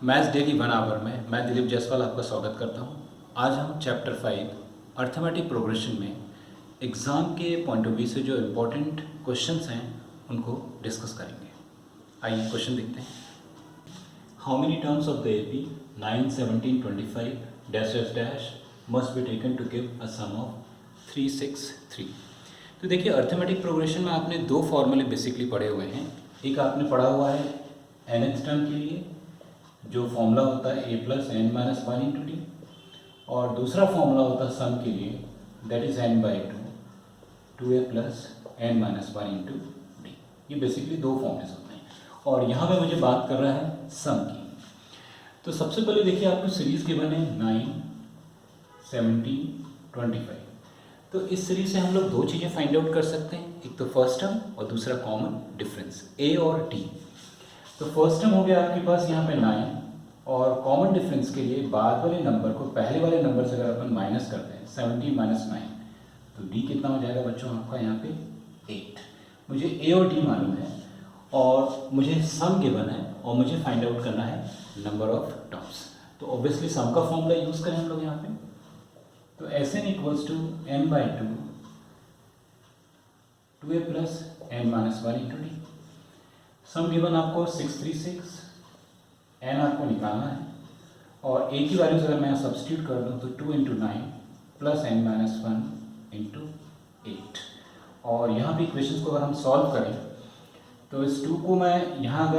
Maths daily 1 our में मैं दिलीप जायसवाल आपका स्वागत करता हूं। आज हम चैप्टर 5 अर्थमेटिक प्रोग्रेशन में एग्ज़ाम के पॉइंट ऑफ व्यू से जो इम्पोर्टेंट क्वेश्चंस हैं उनको डिस्कस करेंगे। आइए क्वेश्चन देखते हैं। How many terms of the AP 9, 17, 25 dash dash dash must be taken to give a sum of 3, 6, 3। तो देखिए अर्थमेटिक प्रोग्रेशन में आपने दो फॉर्मूले बेसिकली पढ़े हुए हैं। एक आपने पढ़ा हुआ है nth टर्म के लिए जो फॉर्मूला होता है a plus n minus one into d, और दूसरा फॉर्मूला होता है सम के लिए that is n by two a plus n minus one into d. ये बेसिकली दो फॉर्मूलेस होते हैं और यहाँ पे मुझे बात कर रहा है सम की। तो सबसे पहले देखिए आपको सीरीज गिवन है 9, 17, 25। तो इस सीरीज से हम लोग दो चीज़ें फाइंड आउट कर सकते हैं, एक तो फर्स्ट टर्म और दूसरा कॉमन डिफरेंस a और d। तो फर्स्ट टर्म हो गया आपके पास यहाँ पे 9 और कॉमन डिफरेंस के लिए बाद वाले नंबर को पहले वाले नंबर से अगर अपन माइनस करते हैं 17 माइनस 9 तो d कितना हो जाएगा बच्चों आपका यहाँ पे 8। मुझे a और d मालूम है और मुझे सम गिवन है और मुझे फाइंड आउट करना है नंबर ऑफ टर्म्स। तो ऑब्वियसली सम का फॉर्मूला यूज़ करें हम लोग यहाँ पे। तो Sn equals to n by two a plus n minus one into d. Sum given आपको 636, n आपको निकालना है और a की वैल्यूज अगर मैं यहाँ सब्सटीट्यूट कर दूँ तो 2 into 9 plus n minus one into 8। और यहाँ पे इक्वेशंस को अगर हम सॉल्व करें तो इस 2 को मैं यहाँ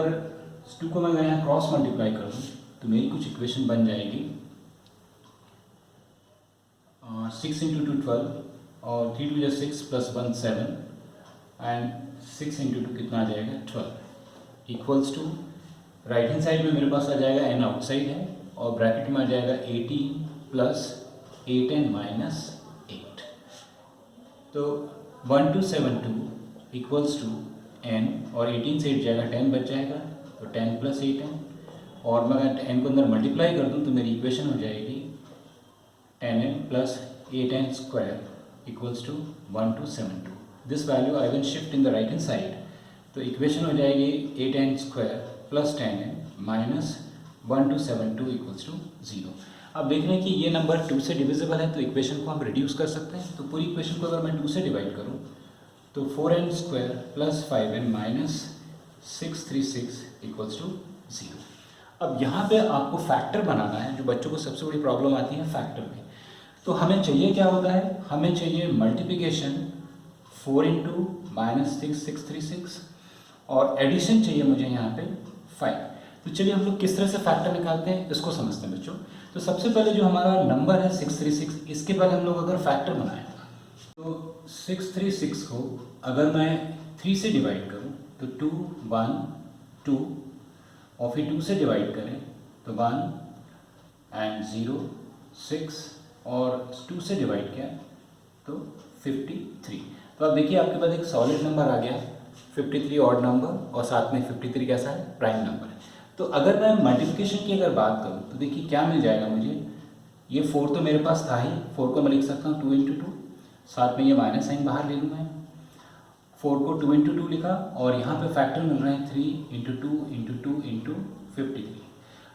क्रॉस मल्टीप्लाई कर दूँ तो मेरी कुछ इक्वेशन बन जाएगी 6 इंटू 2 12 और 3 2 6 प्लस 1 7 एंड 6 इंटू 2 कितना आ जाएगा 12 equals to right hand side में मेरे पास आ जाएगा n आउटसाइड है और ब्रैकेट में आ जाएगा 18 प्लस 8n माइनस 8। तो 1 2 7 2 इक्वल्स टू n और 18 से 8 जाएगा 10 बच जाएगा तो 10 प्लस 8n और मैं अगर n को अंदर मल्टीप्लाई कर दूँ तो मेरी इक्वेशन हो जाएगी 10n plus 8n square equals to 1272। This value I will shift in the right hand side. तो इक्वेशन हो जाएगी 8n square plus 10n minus 1272 equals to 0। अब देख रहे हैं कि ये नंबर 2 से डिविजिबल है तो इक्वेशन को हम रिड्यूस कर सकते हैं। तो पूरी इक्वेशन को अगर मैं 2 से डिवाइड करूँ तो 4n square plus 5n minus 636 equals to 0। अब यहाँ पे आपको फैक्टर बनाना है, जो बच्चों को सबसे बड़ी प्रॉब्लम आती है फैक्टर में। तो हमें चाहिए क्या होता है, हमें चाहिए मल्टीप्लिकेशन 4 इंटू माइनस 636 और एडिशन चाहिए मुझे यहाँ पे 5। तो चलिए हम लोग किस तरह से फैक्टर निकालते हैं इसको समझते हैं बच्चों। तो सबसे पहले जो हमारा नंबर है 636, इसके पहले हम लोग अगर फैक्टर बनाएं तो 636 को अगर मैं 3 से डिवाइड करूँ तो 2 1 2 और फिर 2 से डिवाइड करें तो 1 एंड 0 6 और 2 से डिवाइड किया तो 53। तो अब देखिए आपके पास एक सॉलिड नंबर आ गया 53 ऑड नंबर और साथ में 53 कैसा है, प्राइम नंबर है। तो अगर मैं मल्टीप्लिकेशन की अगर बात करूँ तो देखिए क्या मिल जाएगा मुझे, ये 4 तो मेरे पास था ही, 4 को मैं लिख सकता हूँ 2 इंटू 2, साथ में ये माइनस साइन बाहर ले लूँ मैं। 4 को 2 इंटू 2 लिखा और यहाँ पे फैक्टर मिल रहे हैं 3 इंटू 2 इंटू 2 इंटू 53।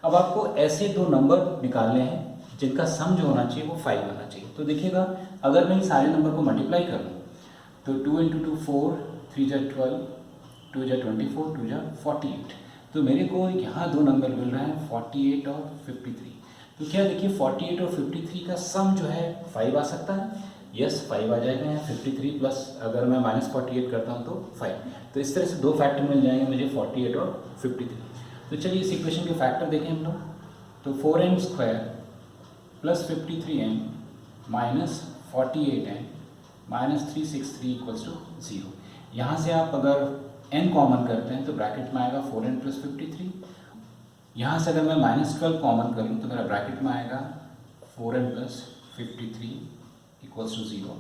अब आपको ऐसे दो नंबर निकालने हैं जिनका सम जो होना चाहिए वो 5 होना चाहिए। तो देखिएगा अगर मैं इन सारे नंबर को मल्टीप्लाई करूँ तो 2 इंटू 2 4, 3 जा 12, 2 जा 24, 2 जा 48। तो मेरे को यहाँ दो नंबर मिल रहे हैं 48 और 53। तो क्या देखिए 48 और 53 का सम जो है 5 आ सकता है। यस 5 आ जाएगा यहाँ 53 प्लस अगर मैं माइनस 48 करता हूँ तो 5। तो इस तरह से दो फैक्टर मिल जाएंगे मुझे 48 और 53। तो चलिए इस इक्वेशन के फैक्टर देखें हम लोग। तो 4n square plus 53n minus 48n minus 363 equals to 0। यहाँ से आप अगर n कॉमन करते हैं तो ब्रैकेट में आएगा 4n प्लस 53। यहाँ से अगर मैं माइनस 12 कॉमन कर लूँ तो मेरा ब्रैकेट में आएगा 4n प्लस 53 इक्वल्स टू 0।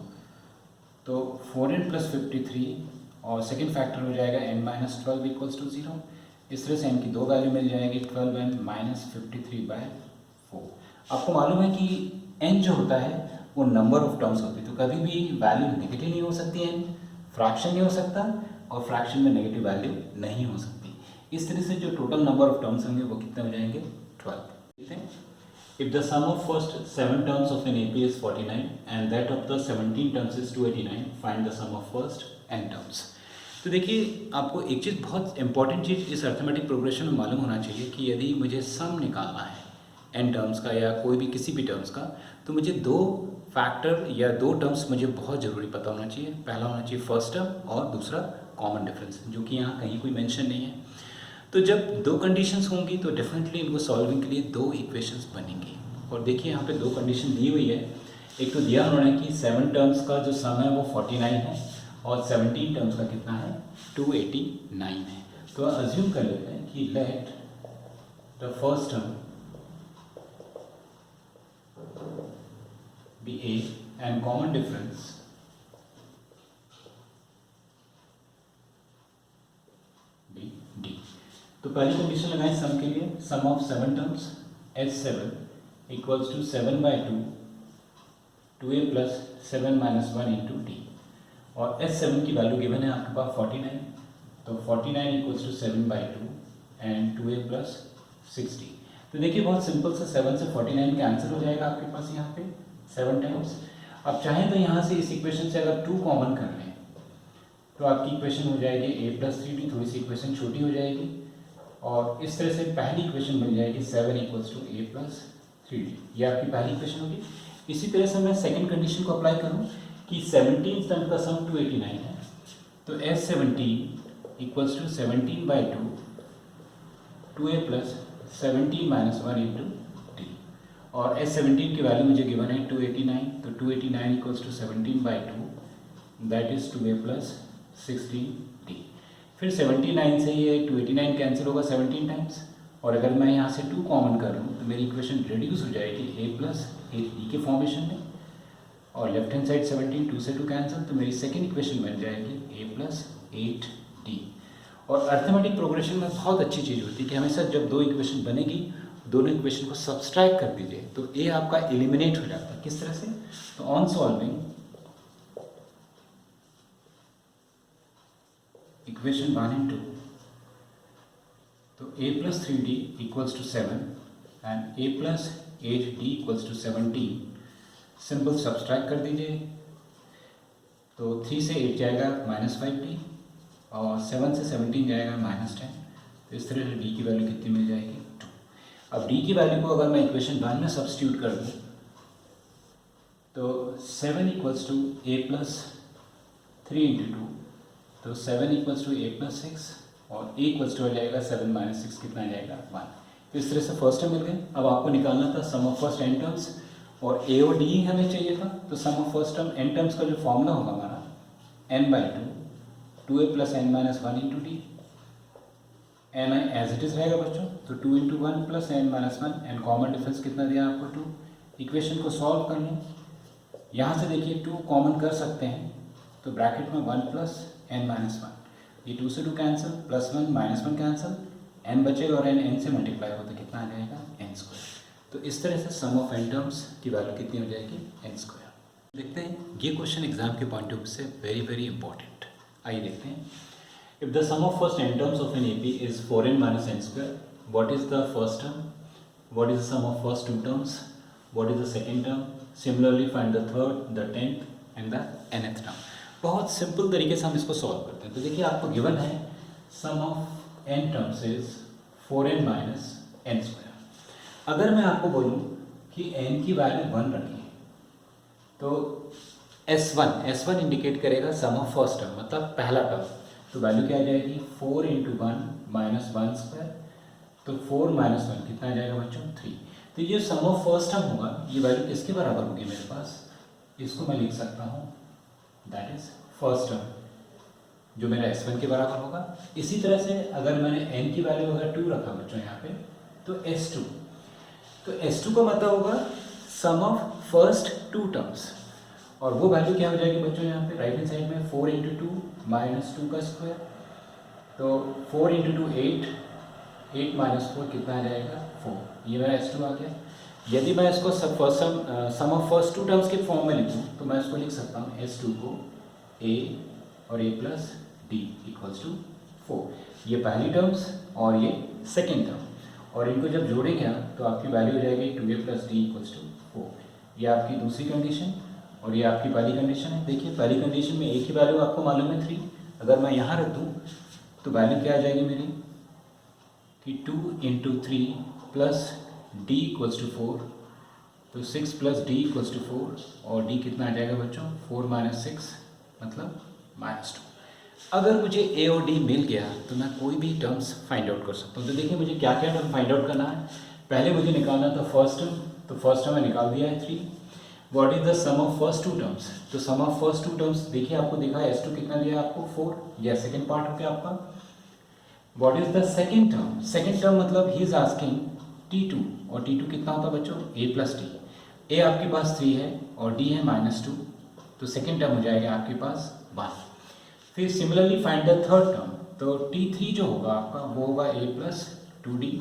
तो 4n प्लस 53 और सेकेंड फैक्टर हो जाएगा n माइनस 12 इक्वल्स टू 0। इस तरह से n की दो वैल्यू मिल जाएगी 12n माइनस 53 बाय 4। आपको मालूम है कि n जो होता है वो नंबर ऑफ टर्म्स होती है, तो कभी भी वैल्यू नेगेटिव नहीं हो सकती है, फ्रैक्शन नहीं हो सकता और फ्रैक्शन में नेगेटिव वैल्यू नहीं हो सकती। इस तरह से जो टोटल नंबर ऑफ टर्म्स होंगे वो कितने हो जाएंगे 12. देखते हैं. If the sum of first 7 terms of an AP is 49 and that of the 17 terms is 289, find the sum of first n terms. तो देखिए आपको एक चीज़ बहुत इंपॉर्टेंट चीज़ इस अर्थमेटिक प्रोग्रेशन में मालूम होना चाहिए कि यदि मुझे सम निकालना है n टर्म्स का या कोई भी किसी भी टर्म्स का, तो मुझे दो फैक्टर या दो टर्म्स मुझे बहुत ज़रूरी पता होना चाहिए. पहला होना चाहिए फर्स्ट टर्म और दूसरा कॉमन डिफरेंस, जो कि यहाँ कहीं कोई मेंशन नहीं है. तो जब दो कंडीशंस होंगी तो डेफिनेटली इनको सॉल्विंग के लिए दो इक्वेशंस बनेंगी. और देखिए यहाँ पे दो कंडीशन दी हुई है. एक तो दिया उन्होंने कि 7 टर्म्स का जो सम है वो 49 है और 17 टर्म्स का कितना है 289 है. तो अज्यूम कर लेते हैं कि let the first term be A and common difference be D. तो पहली कंडीशन लगाएं सम के लिए. Sum of 7 terms S7 equals to 7 by 2 2a plus 7 minus 1 into d. और S7 की वैल्यू गिवन है आपके पास 49. तो 49 equals to 7 by 2 and 2a plus 60. तो देखिए बहुत सिंपल से 7 से 49 कैंसिल हो जाएगा आपके पास यहाँ पे 7 टाइम्स. अब चाहें तो यहाँ से इस इक्वेशन से अगर 2 कॉमन कर लें तो आपकी इक्वेशन हो जाएगी a plus 3d. थोड़ी सी इक्वेशन छोटी हो जाएगी और इस तरह से पहली इक्वेशन बन जाएगी 7 equals to a plus 3d. ये आपकी पहली इक्वेशन होगी. इसी तरह से मैं सेकंड कंडीशन को अप्लाई करूं कि 17 टर्म का सम 289 है. तो S17 equals to 17 by 2 2a plus 17 minus 1 into d. और S17 की वैल्यू मुझे गिवन है 289. तो 289 equals to 17 by 2 that is 2a plus 16d. फिर 79 से ये 289 कैंसिल होगा 17 टाइम्स. और अगर मैं यहाँ से 2 कॉमन कर लूँ तो मेरी इक्वेशन रिड्यूस हो जाएगी a plus 8d के फॉर्मेशन में. और लेफ्ट हैंड साइड 17 2 से 2 कैंसिल, तो मेरी सेकंड इक्वेशन बन जाएगी a plus 8d. और अर्थमेटिक प्रोग्रेशन में बहुत अच्छी चीज़ होती है कि हमेशा जब दो इक्वेशन बनेगी दोनों इक्वेशन को सब्सट्रैक्ट कर दीजिए तो a आपका एलिमिनेट हो जाता है. किस तरह से? तो ऑन सॉल्विंग इक्वेशन 1 and 2, तो a plus 3d equals to 7 and a plus 8d equals to 17. Simple subtract कर दीजिए. तो 3 से 8 जाएगा -5d और 7 से 17 जाएगा -10. तो इस तरह से d की वैल्यू कितनी मिल जाएगी 2. अब d की वैल्यू को अगर मैं इक्वेशन 1 में सब्स्टिट्यूट कर दूँ तो 7 equals to a plus 3 into 2. तो 7 equals to a plus 6 और a इक्वल्स टू हो जाएगा 7 minus 6 कितना आ जाएगा 1. तो इस तरह से फर्स्ट टर्म मिल गए. अब आपको निकालना था sum of first n terms और a और d ही हमें चाहिए था. तो sum of first term n terms का जो फॉर्मूला होगा हमारा n by 2 2a plus n minus 1 into d. n as it is रहेगा बच्चों. तो 2 into 1 plus n minus 1 and common difference कितना दिया आपको 2. इक्वेशन को सॉल्व कर लें. यहाँ से देखिए 2 कॉमन कर सकते हैं तो ब्रैकेट में 1 plus n minus 1. ये 2 से 2 कैंसिल, +1 -1 कैंसिल, n बचेगा और n से मल्टीप्लाई हो तो कितना आ जाएगा n स्क्वायर. तो इस तरह से सम ऑफ n टर्म्स की वैल्यू कितनी हो जाएगी n स्क्वायर. देखते हैं ये क्वेश्चन एग्जाम के पॉइंट ऑफ व्यू से वेरी वेरी इंपॉर्टेंट. आइए देखते हैं. If the sum of first n terms of an AP is 4n minus n square, what is the first term, what is the sum of first 2 terms, what is the second term. Similarly find the third, the 10th and the nth term. बहुत simple तरीके से हम इसको solve करते हैं. तो देखिए आपको गिवन है sum of n terms is 4n minus n square. अगर मैं आपको बोलूँ कि n की वैल्यू 1 रखिए तो S1 इंडिकेट करेगा सम ऑफ फर्स्ट टर्म मतलब पहला टर्म. तो वैल्यू क्या आ जाएगी 4 into 1 minus 1 square. तो 4 minus 1 कितना आ जाएगा बच्चों 3. तो ये सम ऑफ फर्स्ट टर्म होगा, ये वैल्यू किसके बराबर होगी मेरे पास, इसको मैं लिख सकता हूँ दैट इज फर्स्ट टर्म जो मेरा S1 के बराबर होगा. इसी तरह से अगर मैंने n की वैल्यू अगर 2 रखा बच्चों यहाँ पे तो S2, तो S2 का मतलब होगा सम ऑफ फर्स्ट 2 टर्म्स. और वो वैल्यू क्या हो जाएगी बच्चों यहाँ पे राइट हैंड साइड में 4 into 2 minus 2 का स्क्वायर. तो 4 into 2 8 minus 4 कितना आ जाएगा 4. ये मेरा S2 आ गया. यदि मैं इसको सम ऑफ फर्स्ट 2 टर्म्स के फॉर्म में लिखूँ तो मैं इसको लिख सकता हूँ S2 को a और a plus d equals to 4। ये पहली टर्म्स और ये सेकेंड टर्म, और इनको जब जोड़ेंगे आप तो आपकी वैल्यू हो जाएगी 2a plus d equals to 4। ये आपकी दूसरी कंडीशन और ये आपकी पहली कंडीशन है। देखिए पहली कंडीशन में एक ही वैल्यू आपको मालूम है 3, अगर मैं यहाँ रख दूँ तो वैल्यू क्या आ जाएगी मेरी कि 2 into 3 plus d equals to 4, तो 6 प्लस डी इक्वल्स टू 4, और डी कितना आ जाएगा बच्चों 4 माइनस 6 मतलब -2। अगर मुझे ए और डी मिल गया तो मैं कोई भी टर्म्स फाइंड आउट कर सकता हूँ। तो देखिए मुझे क्या क्या टर्म फाइंड आउट करना है। पहले मुझे निकालना था फर्स्ट टर्म, तो फर्स्ट टर्म मैं निकाल दिया है 3। What is the sum of first two terms, तो sum of first two terms देखिए आपको दिखा है S2 कितना दिया है आपको 4, यह सेकेंड पार्ट हो गया आपका। What is the second term, second term मतलब ही इज आस्किंग T2, और T2 कितना होता है बच्चों a प्लस डी। ए आपके पास 3 है और डी है -2, तो सेकेंड टर्म हो जाएगा आपके पास 1। फिर similarly find the third term, तो T3 जो होगा आपका वो होगा a प्लस 2d।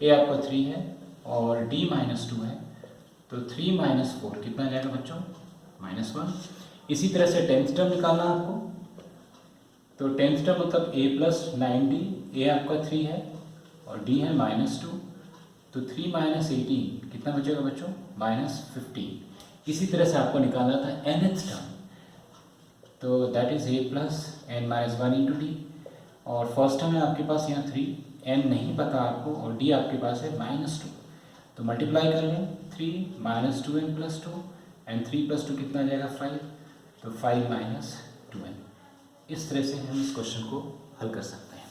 ए आपका 3 है और d -2 है, तो 3 माइनस 4 कितना जाएगा बच्चों -1। इसी तरह से टेंथ टर्म निकालना आपको, तो टेंथ टर्म मतलब a प्लस 9d। ए आपका 3 है और d है -2, तो 3 माइनस 18 कितना बचेगा बच्चों -15। इसी तरह से आपको निकालना था nth टर्म, तो that is a plus n minus 1 into d, और फर्स्ट टर्म है आपके पास यहाँ 3, n नहीं पता आपको और d आपके पास है -2, तो मल्टीप्लाई कर लें 3 minus 2n plus 2, and 3 plus 2 कितना आ जाएगा 5, तो 5 माइनस 2n। इस तरह से हम इस क्वेश्चन को हल कर सकते हैं।